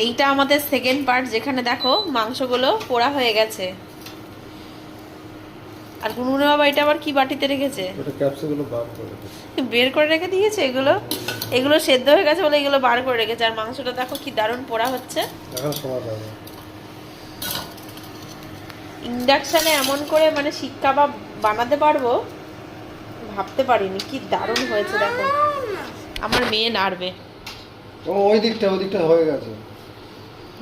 এইটা আমাদের second part, যেখানে দেখো মাংসগুলো পোড়া হয়ে গেছে। আর গুনগুনে বাবা এটা আবার কি বাটিতে রেখেছে? ওটা ক্যাপসুলগুলো বার করে রেখেছে। বের করে রেখে দিয়েছে এগুলো। এগুলো সেদ্ধ হয়ে গেছে বলে এগুলো বার করে রেখেছে। আর মাংসটা দেখো কি দারুণ পোড়া হচ্ছে। এখন সময় পাবে। ইন্ডাকশানে এমন করে মানে শিক কাবাব বানাতে পারবো ভাবতে পারিনি। কি দারুণ হয়েছে দেখো। আমার মেয়ে নাড়বে। ও ওই দিকটা হয়ে গেছে।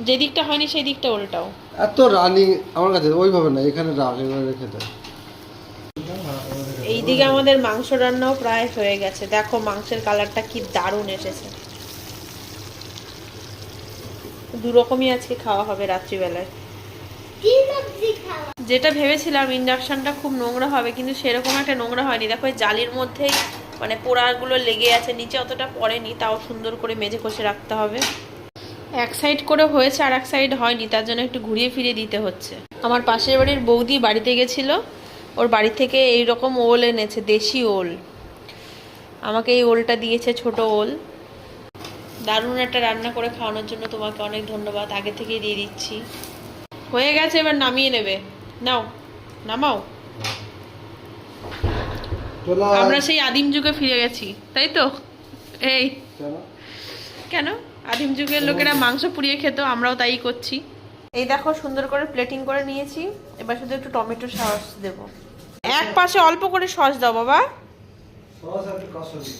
যে দিকটা হয়নি সেই দিকটা উল্টাও। এত রানিং আমার কাছে ওইভাবে না, এখানে রাগ এভাবে রেখে দেয়। এইদিকে আমাদের মাংস রান্নাও প্রায় হয়ে গেছে। দেখো মাংসের কালারটা কি দারুণ এসেছে। দু রকমই আজকে খাওয়া হবে রাত্রিবেলায়। যেটা ভেবেছিলাম ইন্ডাকশনটা খুব নোংরা হবে, কিন্তু সেরকম একটা নোংরা হয়নি। দেখো এই জালির মধ্যেই মানে পোড়াগুলো লেগে আছে, নিচে অতটা পড়েনি। তাও সুন্দর করে মেজে কষে রাখতে হবে। এক সাইড করে হয়েছে আর এক সাইড হয়নি, তার জন্য একটু ঘুরিয়ে ফিরিয়ে দিতে হচ্ছে। আমার পাশের বাড়ির বৌদি বাড়িতে গেছিল, ওর বাড়ি থেকে এইরকম ওল এনেছে, দেশি ওল। আমাকে এই ওলটা দিয়েছে, ছোট ওল। দারুণ একটা রান্না করে খাওয়ানোর জন্য তোমাকে অনেক ধন্যবাদ, আগে থেকেই দিয়ে দিচ্ছি। হয়ে গেছে, এবার নামিয়ে নেবে। নাও, নামাও। আমরা সেই আদিম যুগে ফিরে গেছি, তাই তো? এই কেন আদিম যুগের লোকেরা মাংস পুড়িয়ে খেত, আমরাও তাই করছি। এই দেখো সুন্দর করে প্লেটিং করে নিয়েছি। এবার শুধু একটু টমেটো সস দেব। এক পাশে অল্প করে সস দাও বাবা। সস একটু কাসুরি।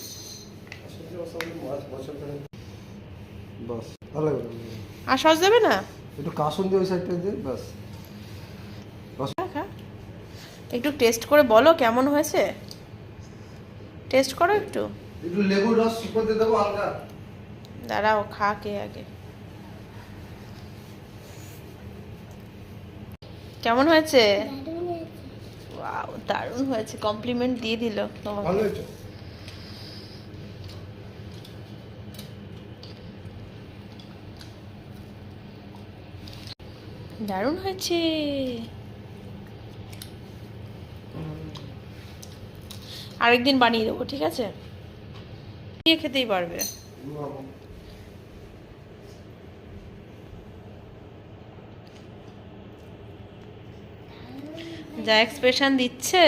বাস ভালো লাগবে। আর সস দেবে না? একটু কাসুন দিয়ে ওই সাইডটা দিয়ে বাস। একটু টেস্ট করে বলো কেমন হয়েছে। টেস্ট করো একটু। একটু লেবুর রস উপর দিয়ে দেবো হালকা। দাঁড়াও, খা কে আগে। কেমন হয়েছে? ওয়াও, দারুণ হয়েছে। কমপ্লিমেন্ট দিয়ে দিল তোমাকে। ভালো হয়েছে। দারুণ হয়েছে। আরেকদিন বানিয়ে দেবো, ঠিক আছে? নিয়ে খেতেই পারবে। যা এক্সপ্রেশন দিচ্ছে।